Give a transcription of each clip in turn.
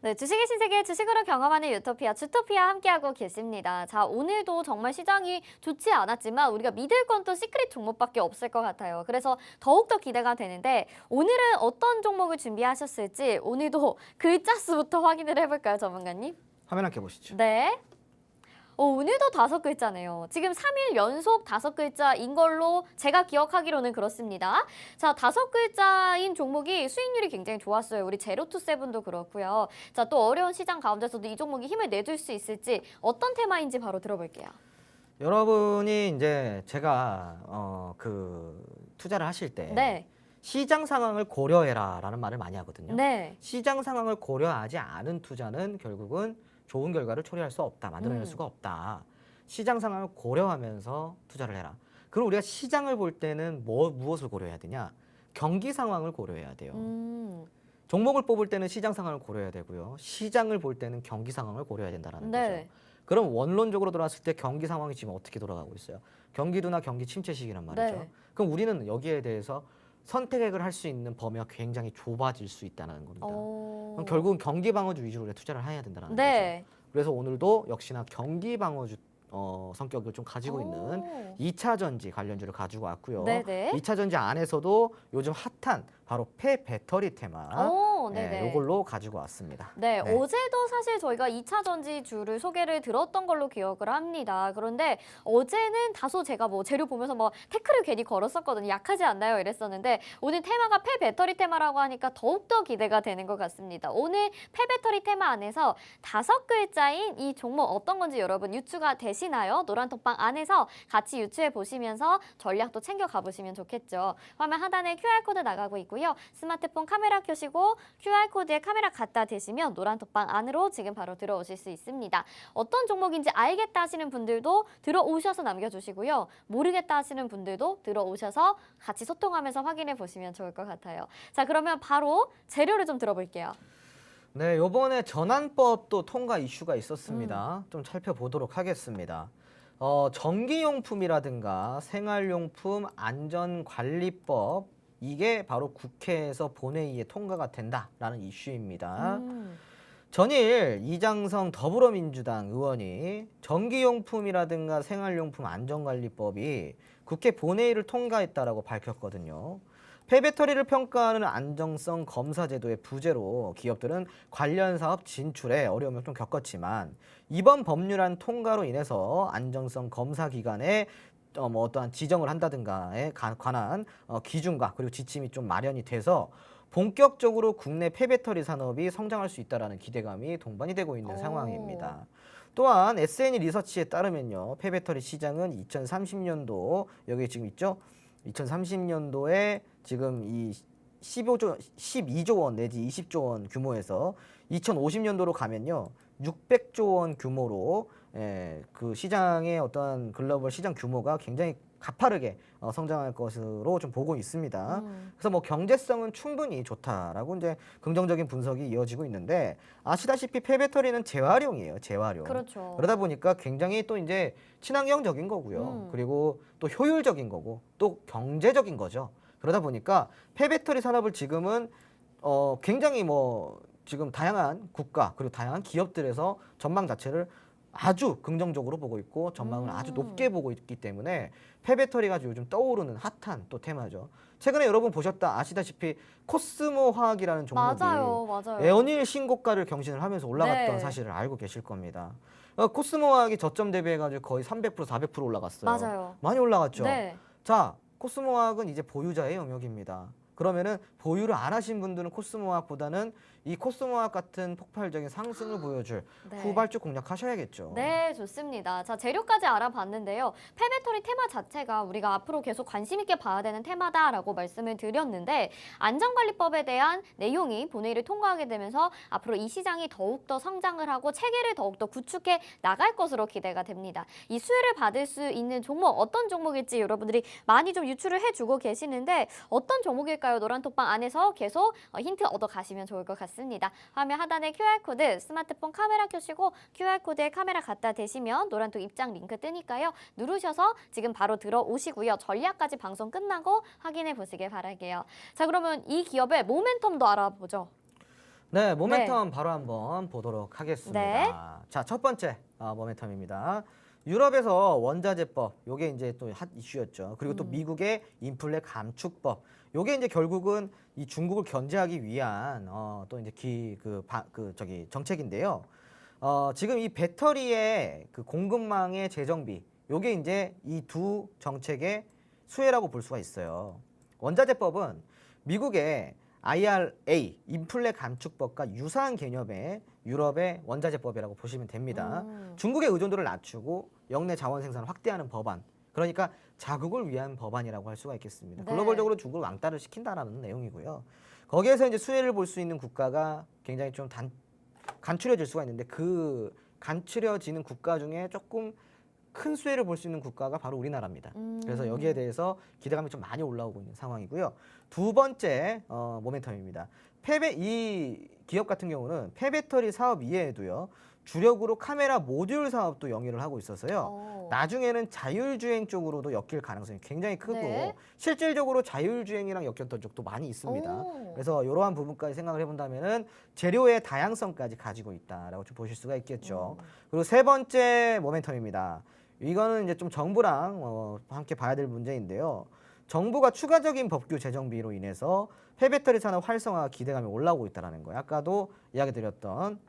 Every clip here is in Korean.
네, 주식의 신세계 주식으로 경험하는 유토피아 주토피아 함께하고 계십니다. 자, 오늘도 정말 시장이 좋지 않았지만 우리가 믿을 건 또 시크릿 종목밖에 없을 것 같아요. 그래서 더욱더 기대가 되는데 오늘은 어떤 종목을 준비하셨을지 오늘도 글자 수부터 확인을 해볼까요, 전문가님? 화면 함께 보시죠. 네. 오늘도 5글자네요. 지금 3일 연속 5글자인 걸로 제가 기억하기로는 그렇습니다. 자, 5글자인 종목이 수익률이 굉장히 좋았어요. 우리 제로투세븐도 그렇고요. 자, 또 어려운 시장 가운데서도 이 종목이 힘을 내줄 수 있을지 어떤 테마인지 바로 들어볼게요. 여러분이 이제 제가 투자를 하실 때 네. 시장 상황을 고려해라라는 말을 많이 하거든요. 네. 시장 상황을 고려하지 않은 투자는 결국은 좋은 결과를 초래할 수 없다, 만들어낼 수가 없다. 시장 상황을 고려하면서 투자를 해라. 그럼 우리가 시장을 볼 때는 무엇을 고려해야 되냐? 경기 상황을 고려해야 돼요. 종목을 뽑을 때는 시장 상황을 고려해야 되고요. 시장을 볼 때는 경기 상황을 고려해야 된다는 거죠. 그럼 원론적으로 돌아왔을 때 경기 상황이 지금 어떻게 돌아가고 있어요? 경기도나 경기 침체 시기란 말이죠. 네. 그럼 우리는 여기에 대해서 선택을 할 수 있는 범위가 굉장히 좁아질 수 있다는 겁니다. 그럼 결국은 경기 방어주 위주로 투자를 해야 된다는 거죠. 그래서 오늘도 역시나 경기 방어주 성격을 좀 가지고 있는 2차 전지 관련주를 가지고 왔고요. 네네. 2차 전지 안에서도 요즘 핫한 바로 폐배터리 테마 이걸로 가지고 왔습니다. 네, 어제도 사실 저희가 2차 전지주를 소개를 들었던 걸로 기억을 합니다. 그런데 어제는 다소 제가 뭐 재료 보면서 뭐 태클을 괜히 걸었었거든요. 약하지 않나요? 이랬었는데 오늘 테마가 폐배터리 테마라고 하니까 더욱더 기대가 되는 것 같습니다. 오늘 폐배터리 테마 안에서 5글자인 이 종목 어떤 건지 여러분 유추가 되시나요? 노란톡방 안에서 같이 유추해 보시면서 전략도 챙겨 가보시면 좋겠죠. 화면 하단에 QR코드 나가고 있고요. 스마트폰 카메라 켜시고 QR코드에 카메라 갖다 대시면 노란톡방 안으로 지금 바로 들어오실 수 있습니다. 어떤 종목인지 알겠다 하시는 분들도 들어오셔서 남겨주시고요. 모르겠다 하시는 분들도 들어오셔서 같이 소통하면서 확인해 보시면 좋을 것 같아요. 자, 그러면 바로 재료를 좀 들어볼게요. 네, 요번에 전환법도 통과 이슈가 있었습니다. 좀 살펴보도록 하겠습니다. 전기용품이라든가 생활용품 안전관리법 이게 바로 국회에서 본회의에 통과가 된다라는 이슈입니다. 전일 이장성 더불어민주당 의원이 전기용품이라든가 생활용품 안전관리법이 국회 본회의를 통과했다라고 밝혔거든요. 폐배터리를 평가하는 안정성 검사 제도의 부재로 기업들은 관련 사업 진출에 어려움을 좀 겪었지만 이번 법률안 통과로 인해서 안정성 검사 기관에 어떠한 지정을 한다든가에 관한 기준과 그리고 지침이 좀 마련이 돼서 본격적으로 국내 폐배터리 산업이 성장할 수 있다는 기대감이 동반이 되고 있는 상황입니다. 또한 SNE 리서치에 따르면요, 폐배터리 시장은 2030년도 여기 지금 있죠? 2030년도에 지금 이 12조 원 내지 20조 원 규모에서 2050년도로 가면요 600조 원 규모로 그 시장의 어떤 글로벌 시장 규모가 굉장히 가파르게 성장할 것으로 좀 보고 있습니다. 그래서 뭐 경제성은 충분히 좋다라고 이제 긍정적인 분석이 이어지고 있는데 아시다시피 폐배터리는 재활용이에요, 재활용. 그렇죠. 그러다 보니까 굉장히 또 이제 친환경적인 거고요. 그리고 또 효율적인 거고 또 경제적인 거죠. 그러다 보니까 폐배터리 산업을 지금은 굉장히 뭐 지금 다양한 국가 그리고 다양한 기업들에서 전망 자체를 아주 긍정적으로 보고 있고 전망을 아주 높게 보고 있기 때문에 폐배터리가 요즘 떠오르는 핫한 또 테마죠. 최근에 여러분 아시다시피 코스모 화학이라는 종목이 맞아요. 연일 신고가를 경신을 하면서 올라갔던 사실을 알고 계실 겁니다. 코스모 화학이 저점 대비해가지고 거의 300% 400% 올라갔어요. 맞아요. 많이 올라갔죠. 네. 자, 코스모 화학은 이제 보유자의 영역입니다. 그러면은 보유를 안 하신 분들은 코스모 화학보다는 이 코스모 화학 같은 폭발적인 상승을 보여줄 후발주 공략하셔야겠죠. 네, 좋습니다. 자, 재료까지 알아봤는데요. 폐배터리 테마 자체가 우리가 앞으로 계속 관심 있게 봐야 되는 테마다라고 말씀을 드렸는데 안전관리법에 대한 내용이 본회의를 통과하게 되면서 앞으로 이 시장이 더욱더 성장을 하고 체계를 더욱더 구축해 나갈 것으로 기대가 됩니다. 이 수혜를 받을 수 있는 종목 어떤 종목일지 여러분들이 많이 좀 유추를 해주고 계시는데 어떤 종목일까요? 노란톡방 안에서 계속 힌트 얻어가시면 좋을 것 같습니다. 화면 하단에 QR코드 스마트폰 카메라 켜시고 QR코드에 카메라 갖다 대시면 노란톡 입장 링크 뜨니까요. 누르셔서 지금 바로 들어오시고요. 전략까지 방송 끝나고 확인해 보시길 바랄게요. 자, 그러면 이 기업의 모멘텀도 알아보죠. 네, 모멘텀 바로 한번 보도록 하겠습니다. 네. 자, 첫 번째 모멘텀입니다. 유럽에서 원자재법, 요게 이제 또 핫 이슈였죠. 그리고 또 미국의 인플레 감축법, 요게 이제 결국은 이 중국을 견제하기 위한 또 이제 정책인데요. 지금 이 배터리의 그 공급망의 재정비, 요게 이제 이 두 정책의 수혜라고 볼 수가 있어요. 원자재법은 미국의 IRA, 인플레 감축법과 유사한 개념의 유럽의 원자재법이라고 보시면 됩니다. 중국의 의존도를 낮추고 역내 자원 생산을 확대하는 법안. 그러니까 자국을 위한 법안이라고 할 수가 있겠습니다. 네. 글로벌적으로 중국을 왕따를 시킨다라는 내용이고요. 거기에서 이제 수혜를 볼 수 있는 국가가 굉장히 좀 간추려질 수가 있는데 그 간추려지는 국가 중에 조금 큰 수혜를 볼 수 있는 국가가 바로 우리나라입니다. 그래서 여기에 대해서 기대감이 좀 많이 올라오고 있는 상황이고요. 두 번째 모멘텀입니다. 이 기업 같은 경우는 폐배터리 사업 이외에도요. 주력으로 카메라 모듈 사업도 영위를 하고 있어서요. 나중에는 자율주행 쪽으로도 엮일 가능성이 굉장히 크고 네. 실질적으로 자율주행이랑 엮였던 적도 많이 있습니다. 그래서 이러한 부분까지 생각을 해본다면은 재료의 다양성까지 가지고 있다라고 좀 보실 수가 있겠죠. 그리고 세 번째 모멘텀입니다. 이거는 이제 좀 정부랑 함께 봐야 될 문제인데요. 정부가 추가적인 법규 제정비로 인해서 폐배터리 산업 활성화 기대감이 올라오고 있다는 거예요. 아까도 이야기 드렸던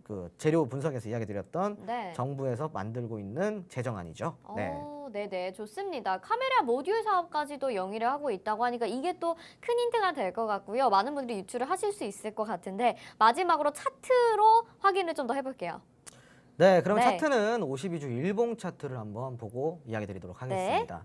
그 재료 분석에서 이야기 드렸던 네. 정부에서 만들고 있는 제정안이죠. 네. 네네, 좋습니다. 카메라 모듈 사업까지도 영위를 하고 있다고 하니까 이게 또 큰 힌트가 될 것 같고요. 많은 분들이 유출을 하실 수 있을 것 같은데 마지막으로 차트로 확인을 좀 더 해볼게요. 네, 그럼 네. 차트는 52주 일봉 차트를 한번 보고 이야기 드리도록 하겠습니다.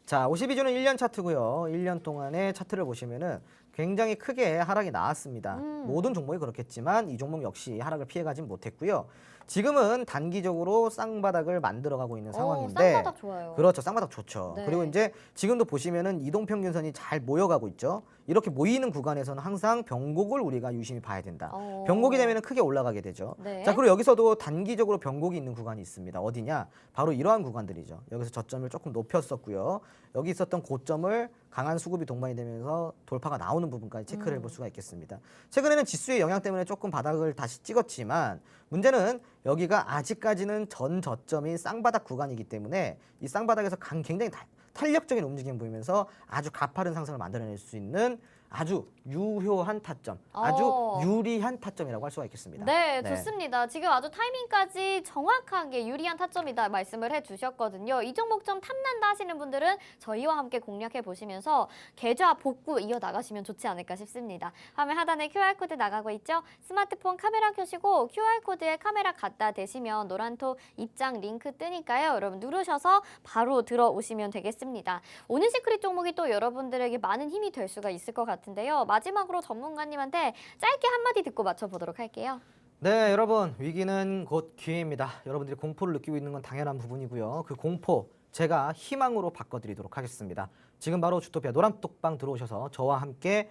자, 52주는 1년 차트고요. 1년 동안의 차트를 보시면은 굉장히 크게 하락이 나왔습니다. 모든 종목이 그렇겠지만 이 종목 역시 하락을 피해가진 못했고요. 지금은 단기적으로 쌍바닥을 만들어가고 있는 상황인데, 쌍바닥 좋아요. 그렇죠, 쌍바닥 좋죠. 네. 그리고 이제 지금도 보시면은 이동평균선이 잘 모여가고 있죠. 이렇게 모이는 구간에서는 항상 변곡을 우리가 유심히 봐야 된다. 변곡이 되면은 크게 올라가게 되죠. 네. 자, 그리고 여기서도 단기적으로 변곡이 있는 구간이 있습니다. 어디냐? 바로 이러한 구간들이죠. 여기서 저점을 조금 높였었고요. 여기 있었던 고점을 강한 수급이 동반이 되면서 돌파가 나오는 부분까지 체크를 해볼 수가 있겠습니다. 최근에는 지수의 영향 때문에 조금 바닥을 다시 찍었지만 문제는 여기가 아직까지는 전 저점인 쌍바닥 구간이기 때문에 이 쌍바닥에서 굉장히 탄력적인 움직임 보이면서 아주 가파른 상승을 만들어낼 수 있는 아주 유효한 타점, 아주 유리한 타점이라고 할 수가 있겠습니다. 네, 좋습니다. 지금 아주 타이밍까지 정확하게 유리한 타점이다 말씀을 해주셨거든요. 이 종목 좀 탐난다 하시는 분들은 저희와 함께 공략해 보시면서 계좌 복구 이어나가시면 좋지 않을까 싶습니다. 화면 하단에 QR코드 나가고 있죠? 스마트폰 카메라 켜시고 QR코드에 카메라 갖다 대시면 노란톡 입장 링크 뜨니까요. 여러분 누르셔서 바로 들어오시면 되겠습니다. 오늘 시크릿 종목이 또 여러분들에게 많은 힘이 될 수가 있을 것 같은데요. 마지막으로 전문가님한테 짧게 한마디 듣고 맞춰보도록 할게요. 네, 여러분 위기는 곧 기회입니다. 여러분들이 공포를 느끼고 있는 건 당연한 부분이고요. 그 공포 제가 희망으로 바꿔드리도록 하겠습니다. 지금 바로 주토피아 노란톡방 들어오셔서 저와 함께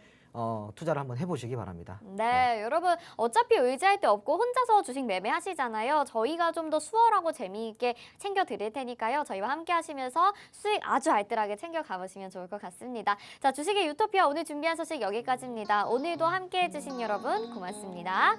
투자를 한번 해보시기 바랍니다. 네, 여러분 어차피 의지할 데 없고 혼자서 주식 매매하시잖아요. 저희가 좀 더 수월하고 재미있게 챙겨드릴 테니까요. 저희와 함께 하시면서 수익 아주 알뜰하게 챙겨 가보시면 좋을 것 같습니다. 자, 주식의 유토피아 오늘 준비한 소식 여기까지입니다. 오늘도 함께 해주신 여러분 고맙습니다.